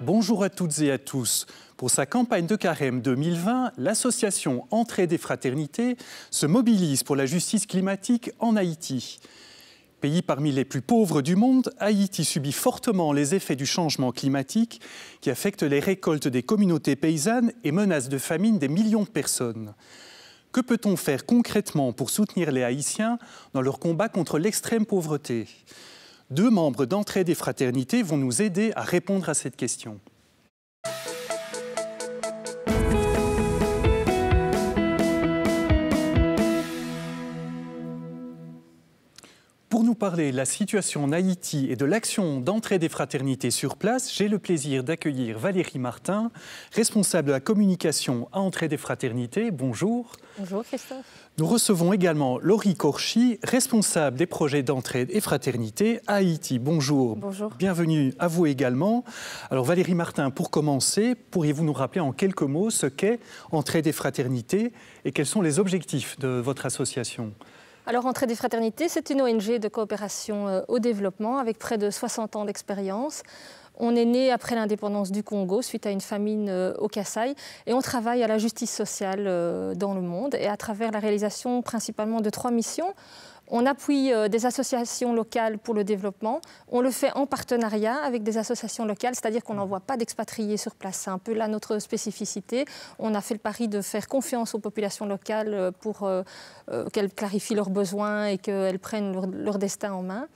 Bonjour à toutes et à tous. Pour sa campagne de carême 2020, l'association Entraide et Fraternité se mobilise pour la justice climatique en Haïti. Pays parmi les plus pauvres du monde, Haïti subit fortement les effets du changement climatique qui affecte les récoltes des communautés paysannes et menace de famine des millions de personnes. Que peut-on faire concrètement pour soutenir les Haïtiens dans leur combat contre l'extrême pauvreté ? Deux membres d'Entraide et Fraternité vont nous aider à répondre à cette question. Pour nous parler de la situation en Haïti et de l'action d'Entraide et Fraternité sur place, j'ai le plaisir d'accueillir Valérie Martin, responsable de la communication à Entraide et Fraternité. Bonjour. Bonjour Christophe. Nous recevons également Laurie Korchi, responsable des projets d'Entraide et Fraternité à Haïti. Bonjour. Bonjour. Bienvenue à vous également. Alors Valérie Martin, pour commencer, pourriez-vous nous rappeler en quelques mots ce qu'est Entraide et Fraternité et quels sont les objectifs de votre association ? Alors, Entraide et Fraternité, c'est une ONG de coopération au développement avec près de 60 ans d'expérience. On est né après l'indépendance du Congo suite à une famine au Kasaï et on travaille à la justice sociale dans le monde et à travers la réalisation principalement de 3 missions. On appuie des associations locales pour le développement. On le fait en partenariat avec des associations locales, c'est-à-dire qu'on n'envoie pas d'expatriés sur place. C'est un peu là notre spécificité. On a fait le pari de faire confiance aux populations locales pour qu'elles clarifient leurs besoins et qu'elles prennent leur destin en main.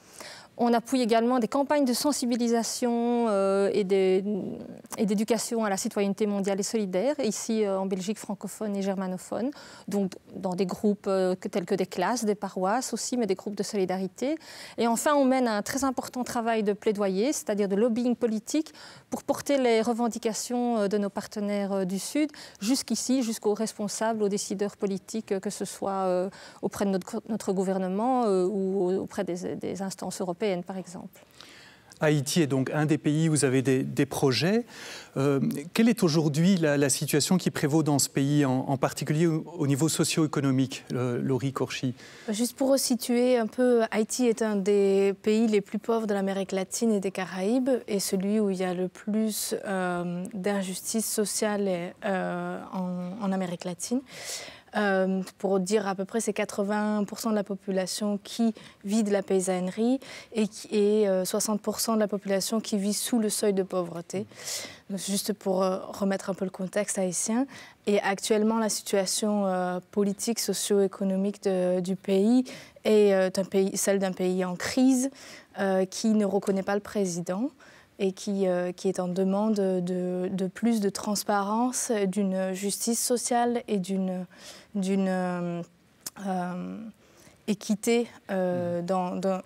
On appuie également des campagnes de sensibilisation et d'éducation à la citoyenneté mondiale et solidaire, ici en Belgique francophone et germanophone, donc dans des groupes tels que des classes, des paroisses aussi, mais des groupes de solidarité. Et enfin, on mène un très important travail de plaidoyer, c'est-à-dire de lobbying politique, pour porter les revendications de nos partenaires du Sud jusqu'ici, jusqu'aux responsables, aux décideurs politiques, que ce soit auprès de notre gouvernement ou auprès des instances européennes, par exemple. Haïti est donc un des pays où vous avez des projets. Quelle est aujourd'hui la situation qui prévaut dans ce pays, en particulier au niveau socio-économique, Laurie Korchi? Juste pour resituer un peu, Haïti est un des pays les plus pauvres de l'Amérique latine et des Caraïbes et celui où il y a le plus d'injustice sociale en Amérique latine. Pour dire à peu près, c'est 80% de la population qui vit de la paysannerie et 60% de la population qui vit sous le seuil de pauvreté. Donc, juste pour remettre un peu le contexte haïtien. Et actuellement, la situation politique, socio-économique du pays est celle d'un pays en crise qui ne reconnaît pas le président et qui est en demande de plus de transparence, d'une justice sociale et d'une équité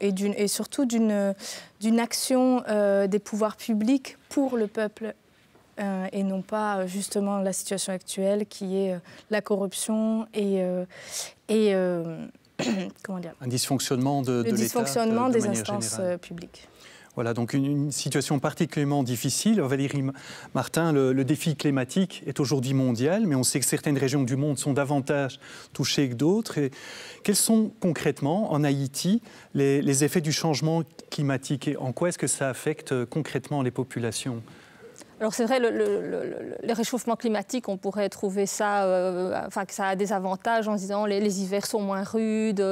et surtout d'une action des pouvoirs publics pour le peuple et non pas justement la situation actuelle qui est la corruption et comment dire, un dysfonctionnement de l'État, le dysfonctionnement des instances générale. publiques. Voilà, donc une situation particulièrement difficile. Valérie Martin, le défi climatique est aujourd'hui mondial, mais on sait que certaines régions du monde sont davantage touchées que d'autres. Et quels sont concrètement, en Haïti, les effets du changement climatique et en quoi est-ce que ça affecte concrètement les populations ? Alors c'est vrai, le réchauffement climatique, on pourrait trouver ça, que ça a des avantages en se disant les hivers sont moins rudes,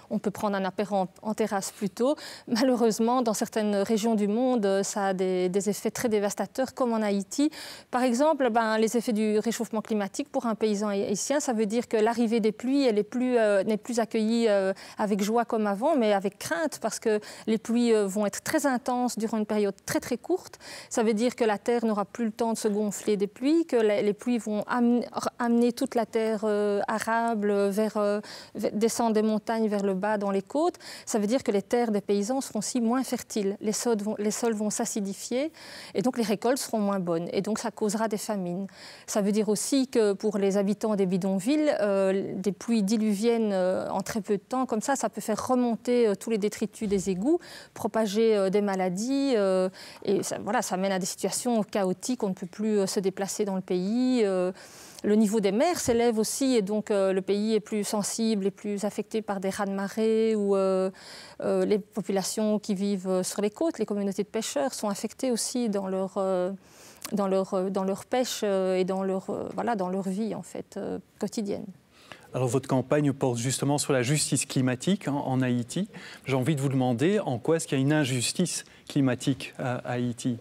on peut prendre un apéro en terrasse plus tôt. Malheureusement, dans certaines régions du monde, ça a des effets très dévastateurs, comme en Haïti. Par exemple, les effets du réchauffement climatique pour un paysan haïtien, ça veut dire que l'arrivée des pluies, elle n'est plus accueillie avec joie comme avant, mais avec crainte, parce que les pluies vont être très intenses durant une période très très courte. Ça veut dire que la terre n'aura plus le temps de se gonfler des pluies, que les pluies vont amener toute la terre arable descendre des montagnes vers le bas dans les côtes. Ça veut dire que les terres des paysans seront aussi moins fertiles. Les sols vont s'acidifier et donc les récoltes seront moins bonnes. Et donc ça causera des famines. Ça veut dire aussi que pour les habitants des bidonvilles, des pluies diluviennes en très peu de temps, comme ça peut faire remonter tous les détritus des égouts, propager des maladies et ça mène à des situations chaotiques. On ne peut plus se déplacer dans le pays. Le niveau des mers s'élève aussi et donc le pays est plus sensible et plus affecté par des raz-de-marée ou les populations qui vivent sur les côtes, les communautés de pêcheurs sont affectées aussi dans leur pêche et dans leur vie en fait, quotidienne. Alors votre campagne porte justement sur la justice climatique en Haïti. J'ai envie de vous demander en quoi est-ce qu'il y a une injustice climatique à Haïti ?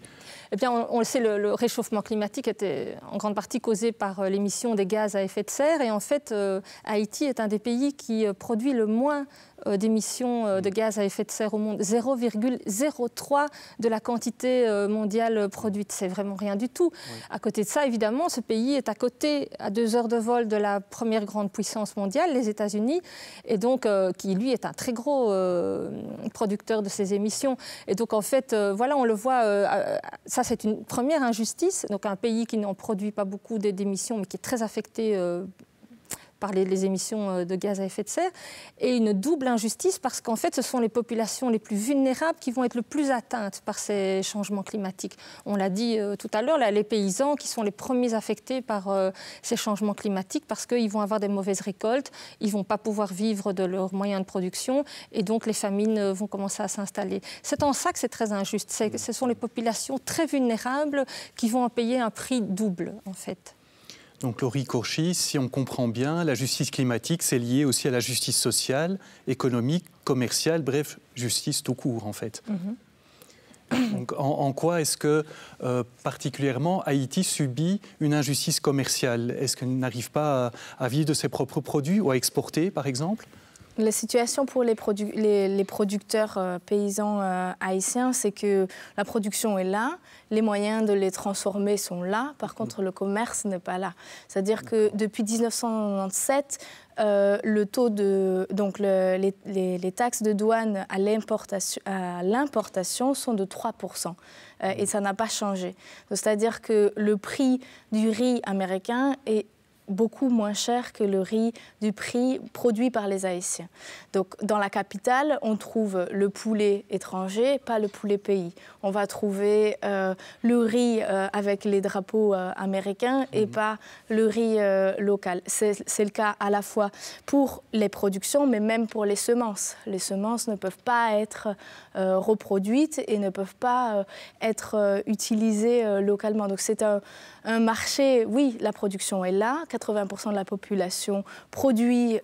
Eh bien, on le sait, le réchauffement climatique était en grande partie causé par l'émission des gaz à effet de serre. Et en fait, Haïti est un des pays qui produit le moins d'émissions de gaz à effet de serre au monde. 0,03 de la quantité mondiale produite. C'est vraiment rien du tout. Oui. À côté de ça, évidemment, ce pays est à 2 heures de vol de la première grande puissance mondiale, les États-Unis, et donc qui, lui, est un très gros producteur de ces émissions. Et donc, en fait, on le voit... ça, c'est une première injustice. Donc, un pays qui n'en produit pas beaucoup d'émissions, mais qui est très affecté par les émissions de gaz à effet de serre. Et une double injustice parce qu'en fait, ce sont les populations les plus vulnérables qui vont être le plus atteintes par ces changements climatiques. On l'a dit tout à l'heure, les paysans qui sont les premiers affectés par ces changements climatiques parce qu'ils vont avoir des mauvaises récoltes, ils ne vont pas pouvoir vivre de leurs moyens de production et donc les famines vont commencer à s'installer. C'est en ça que c'est très injuste. Ce sont les populations très vulnérables qui vont en payer un prix double, en fait. Donc Laurie Kourchis, si on comprend bien, la justice climatique, c'est lié aussi à la justice sociale, économique, commerciale, bref, justice tout court en fait. Mm-hmm. Donc, en quoi est-ce que particulièrement Haïti subit une injustice commerciale ? Est-ce qu'elle n'arrive pas à vivre de ses propres produits ou à exporter par exemple ? La situation pour les producteurs paysans haïtiens, c'est que la production est là, les moyens de les transformer sont là, par contre le commerce n'est pas là. C'est-à-dire que depuis 1997, le taux les taxes de douane à l'importation sont de 3%. Et ça n'a pas changé. C'est-à-dire que le prix du riz américain est beaucoup moins cher que le riz du prix produit par les Haïtiens. Donc, dans la capitale, on trouve le poulet étranger, pas le poulet pays. On va trouver le riz avec les drapeaux américains et pas le riz local. C'est le cas à la fois pour les productions, mais même pour les semences. Les semences ne peuvent pas être reproduites et ne peuvent pas être utilisées localement. Donc, c'est un marché, oui, la production est là, 80% de la population produit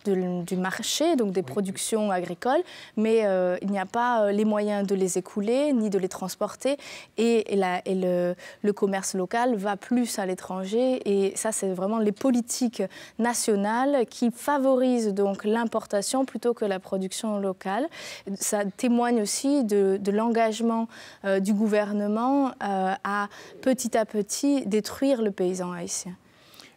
du marché, donc des productions agricoles, mais il n'y a pas les moyens de les écouler ni de les transporter et le commerce local va plus à l'étranger et ça c'est vraiment les politiques nationales qui favorisent donc l'importation plutôt que la production locale. Ça témoigne aussi de l'engagement du gouvernement à petit détruire le paysan haïtien.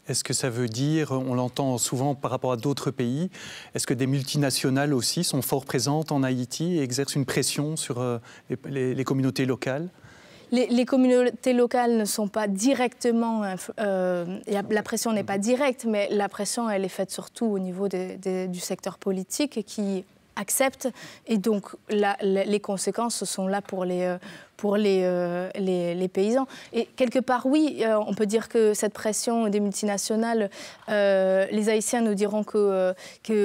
Est-ce que ça veut dire, on l'entend souvent par rapport à d'autres pays, est-ce que des multinationales aussi sont fort présentes en Haïti et exercent une pression sur les communautés locales ? Les communautés locales ne sont pas directement... la pression n'est pas directe, mais la pression, elle est faite surtout au niveau du secteur politique qui accepte. Et donc, les conséquences sont là pour les paysans. Et quelque part, oui, on peut dire que cette pression des multinationales, les Haïtiens nous diront que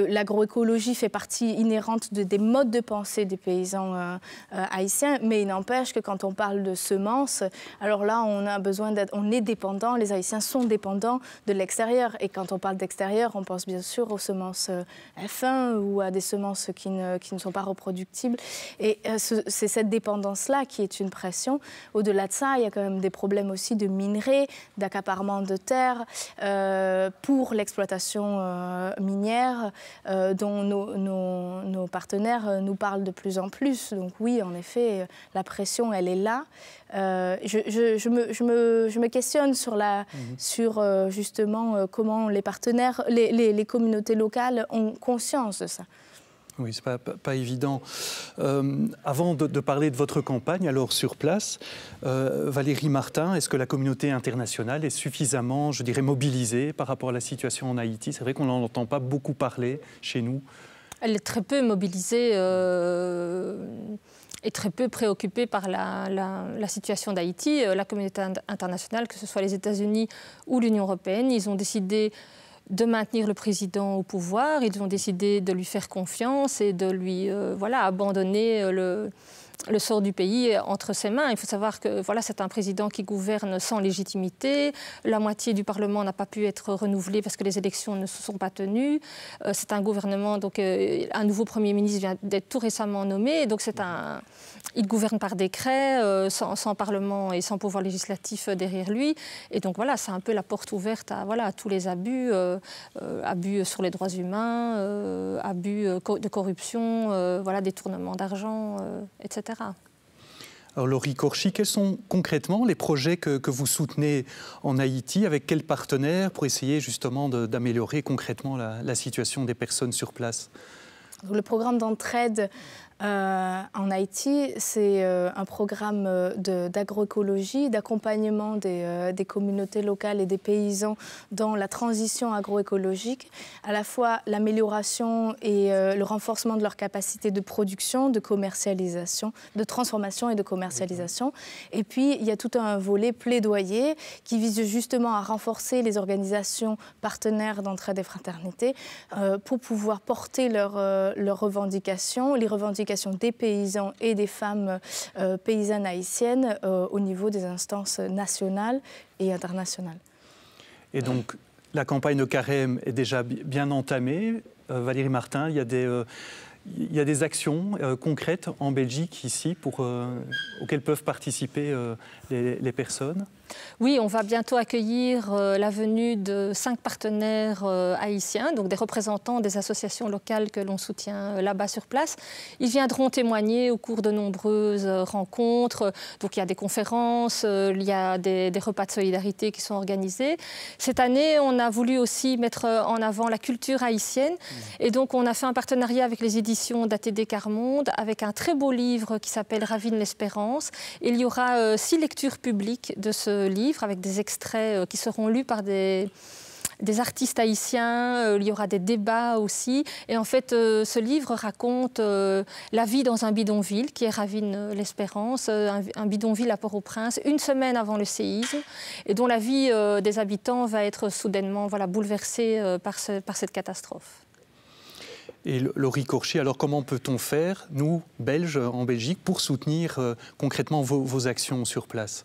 l'agroécologie fait partie inhérente des modes de pensée des paysans haïtiens, mais il n'empêche que quand on parle de semences, alors là, on est dépendant, les Haïtiens sont dépendants de l'extérieur. Et quand on parle d'extérieur, on pense bien sûr aux semences F1 ou à des semences qui ne sont pas reproductibles. Et c'est cette dépendance-là qui est une pression. Au-delà de ça, il y a quand même des problèmes aussi de minerais, d'accaparement de terres pour l'exploitation minière dont nos nos partenaires nous parlent de plus en plus. Donc oui, en effet, la pression, elle est là. Je me questionne sur justement comment les partenaires, les communautés locales ont conscience de ça. Oui, ce n'est pas évident. Avant de parler de votre campagne, alors sur place, Valérie Martin, est-ce que la communauté internationale est suffisamment, je dirais, mobilisée par rapport à la situation en Haïti? C'est vrai qu'on n'en entend pas beaucoup parler chez nous. Elle est très peu mobilisée et très peu préoccupée par la situation d'Haïti. La communauté internationale, que ce soit les États-Unis ou l'Union européenne, ils ont décidé de maintenir le président au pouvoir. Ils ont décidé de lui faire confiance et de lui abandonner le sort du pays entre ses mains. Il faut savoir que c'est un président qui gouverne sans légitimité. La moitié du Parlement n'a pas pu être renouvelée parce que les élections ne se sont pas tenues. C'est un gouvernement, donc un nouveau Premier ministre vient d'être tout récemment nommé. Donc il gouverne par décret, sans Parlement et sans pouvoir législatif derrière lui. Et donc c'est un peu la porte ouverte à tous les abus, abus sur les droits humains, abus de corruption, détournement d'argent, etc. Alors Laurie Korchi, quels sont concrètement les projets que vous soutenez en Haïti? Avec quels partenaires pour essayer justement d'améliorer concrètement la situation des personnes sur place? Le programme d'entraide en Haïti, c'est un programme d'agroécologie, d'accompagnement des communautés locales et des paysans dans la transition agroécologique, à la fois l'amélioration et le renforcement de leur capacité de production, de commercialisation, de transformation et de commercialisation. Et puis, il y a tout un volet plaidoyer qui vise justement à renforcer les organisations partenaires d'entraide et fraternité pour pouvoir porter leurs revendications, les revendications des paysans et des femmes paysannes haïtiennes au niveau des instances nationales et internationales. Et donc, la campagne de carême est déjà bien entamée. Valérie Martin, il y a des actions concrètes en Belgique, ici, auxquelles peuvent participer les personnes? Oui, on va bientôt accueillir la venue de 5 partenaires haïtiens, donc des représentants des associations locales que l'on soutient là-bas sur place. Ils viendront témoigner au cours de nombreuses rencontres. Donc il y a des conférences, il y a des repas de solidarité qui sont organisés. Cette année, on a voulu aussi mettre en avant la culture haïtienne. Et donc on a fait un partenariat avec les éditions d'ATD Carmonde avec un très beau livre qui s'appelle Ravine l'Espérance. Il y aura 6 lectures publiques de ce livre avec des extraits qui seront lus par des artistes haïtiens. Il y aura des débats aussi. Et en fait, ce livre raconte la vie dans un bidonville qui est Ravine l'Espérance, un bidonville à Port-au-Prince, une semaine avant le séisme, et dont la vie des habitants va être soudainement bouleversée par cette catastrophe. Et Laurie Korchi, alors comment peut-on faire, nous, Belges, en Belgique, pour soutenir concrètement vos actions sur place?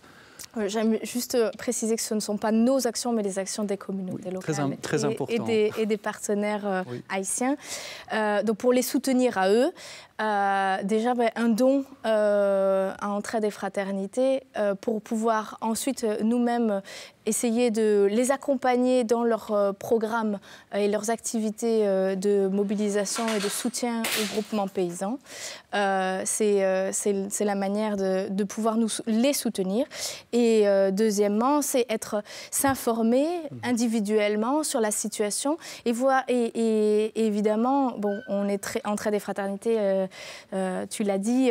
J'aime juste préciser que ce ne sont pas nos actions, mais les actions des communautés locales très important. Et des partenaires haïtiens. Donc pour les soutenir à eux, déjà un don à Entraide et Fraternité pour pouvoir ensuite nous-mêmes essayer de les accompagner dans leurs programmes et leurs activités de mobilisation et de soutien aux groupements paysans. C'est la manière de pouvoir les soutenir. Et deuxièmement, c'est s'informer individuellement sur la situation et évidemment, on est Entraide et Fraternité, tu l'as dit,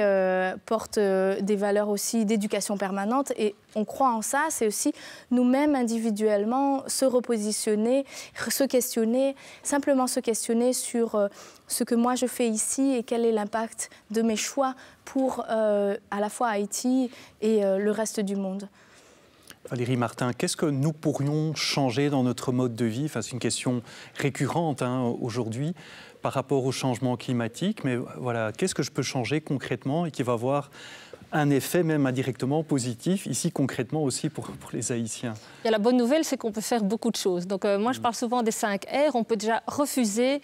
porte des valeurs aussi d'éducation permanente et on croit en ça, c'est aussi nous-mêmes individuellement se repositionner, se questionner, simplement se questionner sur ce que moi je fais ici et quel est l'impact de mes choix pour à la fois Haïti et le reste du monde. Valérie Martin, qu'est-ce que nous pourrions changer dans notre mode de vie? C'est une question récurrente aujourd'hui par rapport au changement climatique, mais voilà, qu'est-ce que je peux changer concrètement et qui va avoir un effet même indirectement positif, ici concrètement aussi pour les Haïtiens? Et la bonne nouvelle, c'est qu'on peut faire beaucoup de choses. Donc moi, je parle souvent des 5 R. On peut déjà refuser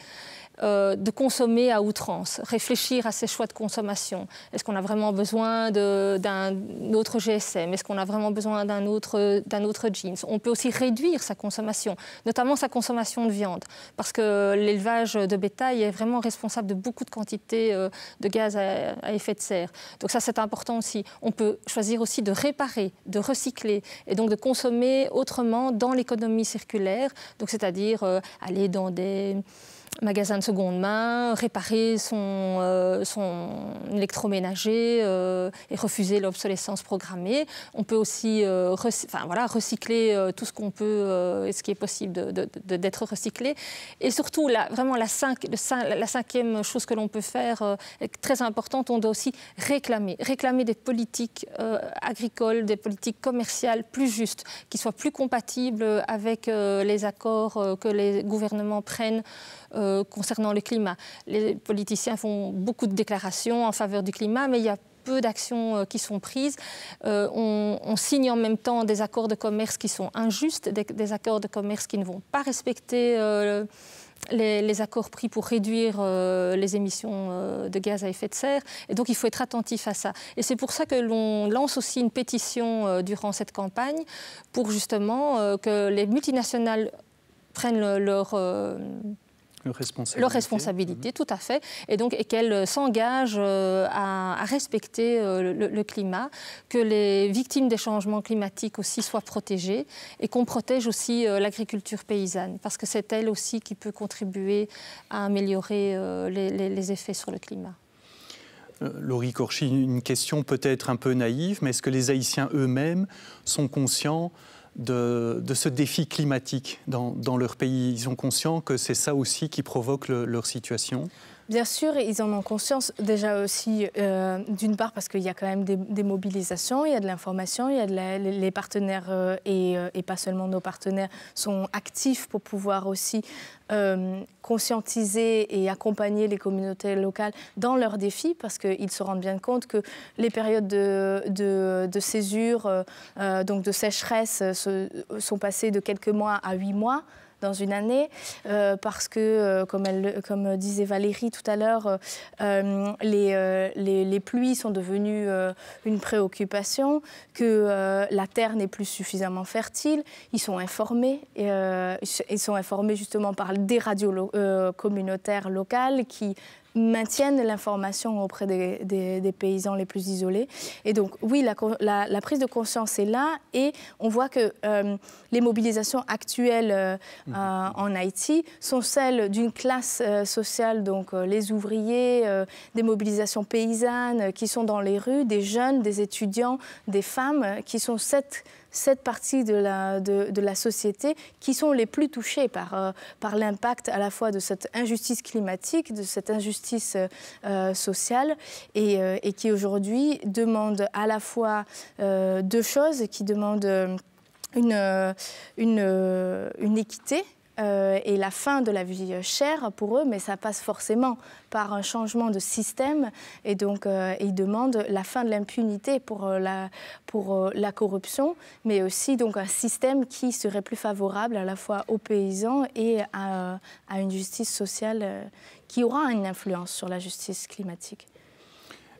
de consommer à outrance, réfléchir à ses choix de consommation. Est-ce qu'on a vraiment besoin d'un autre GSM? Est-ce qu'on a vraiment besoin d'un autre jeans? On peut aussi réduire sa consommation, notamment sa consommation de viande, parce que l'élevage de bétail est vraiment responsable de beaucoup de quantités de gaz à effet de serre. Donc ça, c'est important aussi. On peut choisir aussi de réparer, de recycler et donc de consommer autrement dans l'économie circulaire, donc c'est-à-dire aller dans des magasin de seconde main, réparer son électroménager et refuser l'obsolescence programmée. On peut aussi recycler tout ce qu'on peut et ce qui est possible d'être recyclé. Et surtout, vraiment la cinquième chose que l'on peut faire est très importante, on doit aussi réclamer des politiques agricoles, des politiques commerciales plus justes, qui soient plus compatibles avec les accords que les gouvernements prennent concernant le climat. Les politiciens font beaucoup de déclarations en faveur du climat, mais il y a peu d'actions qui sont prises. On signe en même temps des accords de commerce qui sont injustes, des accords de commerce qui ne vont pas respecter les accords pris pour réduire les émissions de gaz à effet de serre. Et donc, il faut être attentif à ça. Et c'est pour ça que l'on lance aussi une pétition durant cette campagne pour justement que les multinationales prennent leur responsabilité, tout à fait, et qu'elles s'engagent à respecter le climat, que les victimes des changements climatiques aussi soient protégées et qu'on protège aussi l'agriculture paysanne, parce que c'est elle aussi qui peut contribuer à améliorer les effets sur le climat. Laurie Korchi, une question peut-être un peu naïve, mais est-ce que les Haïtiens eux-mêmes sont conscients de ce défi climatique dans leur pays? Ils sont conscients que c'est ça aussi qui provoque leur situation? Bien sûr, ils en ont conscience déjà aussi, d'une part parce qu'il y a quand même des mobilisations, il y a de l'information, il y a les partenaires et pas seulement nos partenaires sont actifs pour pouvoir aussi conscientiser et accompagner les communautés locales dans leurs défis, parce qu'ils se rendent bien compte que les périodes de césure, donc de sécheresse, sont passées de quelques mois à 8 mois. Dans une année, parce que, comme disait Valérie tout à l'heure, les pluies sont devenues une préoccupation, que la terre n'est plus suffisamment fertile. Ils sont informés, justement par des radios communautaires locales qui maintiennent l'information auprès des paysans les plus isolés. Et donc, oui, la prise de conscience est là, et on voit que les mobilisations actuelles en Haïti sont celles d'une classe sociale, donc les ouvriers, des mobilisations paysannes qui sont dans les rues, des jeunes, des étudiants, des femmes, qui sont cette partie de la société qui sont les plus touchés par l'impact à la fois de cette injustice climatique, de cette injustice sociale, et qui aujourd'hui demandent à la fois deux choses, qui demandent une équité et la fin de la vie chère pour eux, mais ça passe forcément par un changement de système, et donc ils demandent la fin de l'impunité pour la corruption, mais aussi donc un système qui serait plus favorable à la fois aux paysans et à une justice sociale qui aura une influence sur la justice climatique.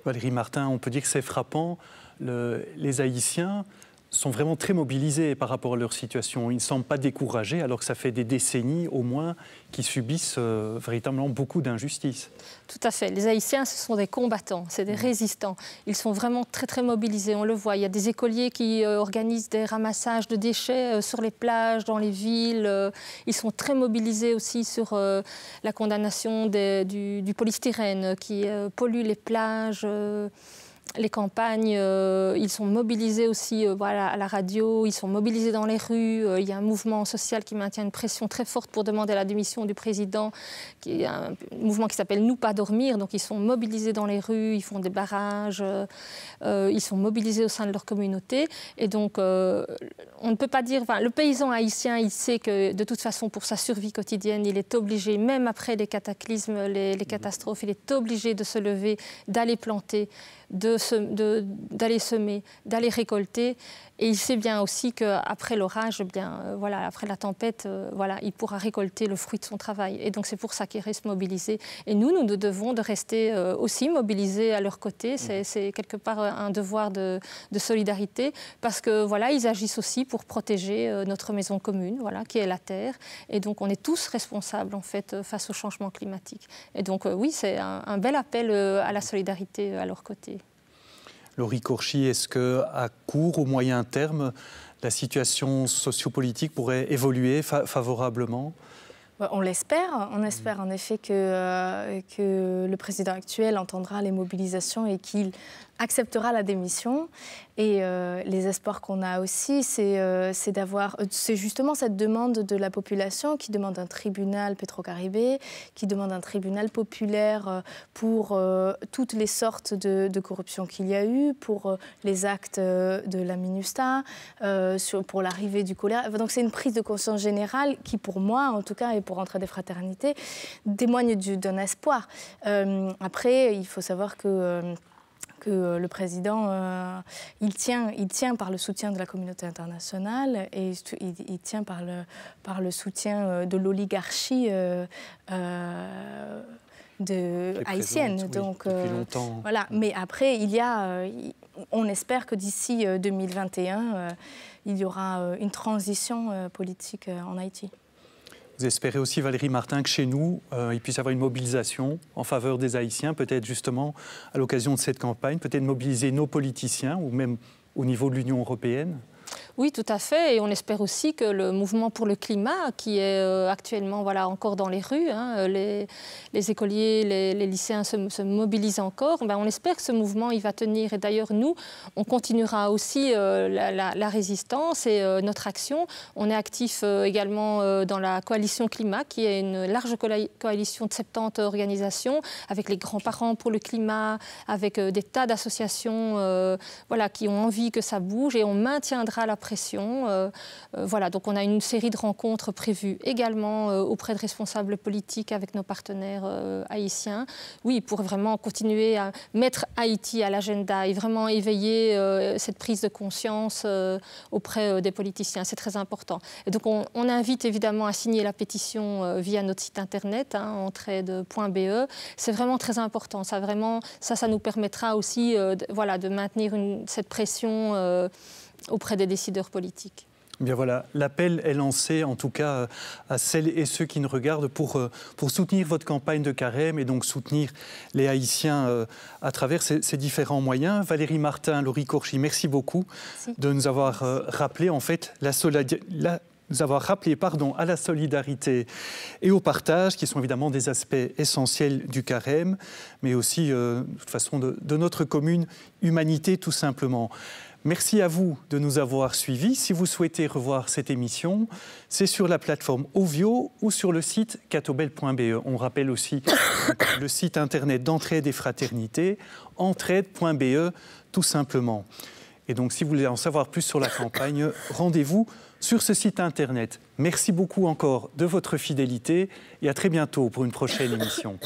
Valérie Martin, on peut dire que c'est frappant, les Haïtiens sont vraiment très mobilisés par rapport à leur situation. Ils ne semblent pas découragés, alors que ça fait des décennies au moins qu'ils subissent véritablement beaucoup d'injustices. Tout à fait. Les Haïtiens, ce sont des combattants, c'est des résistants. Ils sont vraiment très, très mobilisés, on le voit. Il y a des écoliers qui organisent des ramassages de déchets sur les plages, dans les villes. Ils sont très mobilisés aussi sur la condamnation du polystyrène qui pollue les plages. Les campagnes, ils sont mobilisés aussi à la radio, ils sont mobilisés dans les rues. Il y a un mouvement social qui maintient une pression très forte pour demander la démission du président, qui est un mouvement qui s'appelle « Nous pas dormir ». Donc ils sont mobilisés dans les rues, ils font des barrages, ils sont mobilisés au sein de leur communauté. Et donc on ne peut pas dire... le paysan haïtien, il sait que de toute façon, pour sa survie quotidienne, il est obligé, même après les cataclysmes, les catastrophes, il est obligé de se lever, d'aller planter, de d'aller semer, d'aller récolter. Et il sait bien aussi qu'après l'orage, voilà, après la tempête, voilà, il pourra récolter le fruit de son travail. Et donc c'est pour ça qu'il reste mobilisé. Et nous devons de rester aussi mobilisés à leur côté. C'est quelque part un devoir de solidarité, parce que voilà, ils agissent aussi pour protéger notre maison commune, voilà, qui est la terre. Et donc on est tous responsables en fait face au changement climatique. Et donc oui, c'est un bel appel à la solidarité à leur côté. Laurie Kourchy, est-ce qu'à court ou moyen terme, la situation sociopolitique pourrait évoluer favorablement ? On l'espère. On espère en effet que le président actuel entendra les mobilisations et qu'il acceptera la démission. Et les espoirs qu'on a aussi, c'est justement cette demande de la population qui demande un tribunal Petro-Caribé, qui demande un tribunal populaire pour toutes les sortes de corruption qu'il y a eu, pour les actes de la MINUSTAH, pour l'arrivée du choléra. Donc c'est une prise de conscience générale qui, pour moi en tout cas, et pour Entraide et Fraternité, témoigne d'un espoir. Après, il faut savoir que le président, il tient par le soutien de la communauté internationale et il tient par le soutien de l'oligarchie haïtienne. Donc, depuis longtemps. Voilà. Mais après, on espère que d'ici 2021, il y aura une transition politique en Haïti. Vous espérez aussi, Valérie Martin, que chez nous, il puisse y avoir une mobilisation en faveur des Haïtiens, peut-être justement à l'occasion de cette campagne, peut-être mobiliser nos politiciens ou même au niveau de l'Union européenne ? Oui, tout à fait. Et on espère aussi que le mouvement pour le climat, qui est actuellement encore dans les rues, les écoliers, les lycéens se mobilisent encore, on espère que ce mouvement il va tenir. Et d'ailleurs, nous, on continuera aussi la résistance et notre action. On est actif également dans la coalition climat, qui est une large coalition de 70 organisations, avec les grands-parents pour le climat, avec des tas d'associations qui ont envie que ça bouge, et on maintiendra la pression. Voilà, donc on a une série de rencontres prévues également auprès de responsables politiques avec nos partenaires haïtiens. Oui, pour vraiment continuer à mettre Haïti à l'agenda et vraiment éveiller cette prise de conscience auprès des politiciens. C'est très important. Et donc on invite évidemment à signer la pétition via notre site internet, entraide.be. C'est vraiment très important. Ça nous permettra aussi de maintenir cette pression auprès des décideurs politiques. Bien voilà, l'appel est lancé en tout cas à celles et ceux qui nous regardent pour soutenir votre campagne de carême et donc soutenir les Haïtiens à travers ces différents moyens. Valérie Martin, Laurie Kourchy, merci beaucoup de nous avoir rappelé en fait nous avoir rappelé à la solidarité et au partage, qui sont évidemment des aspects essentiels du carême, mais aussi de toute façon de notre commune humanité tout simplement. Merci à vous de nous avoir suivis. Si vous souhaitez revoir cette émission, c'est sur la plateforme Ovio ou sur le site catobel.be. On rappelle aussi le site internet d'Entraide et Fraternité, entraide.be tout simplement. Et donc, si vous voulez en savoir plus sur la campagne, rendez-vous sur ce site internet. Merci beaucoup encore de votre fidélité et à très bientôt pour une prochaine émission.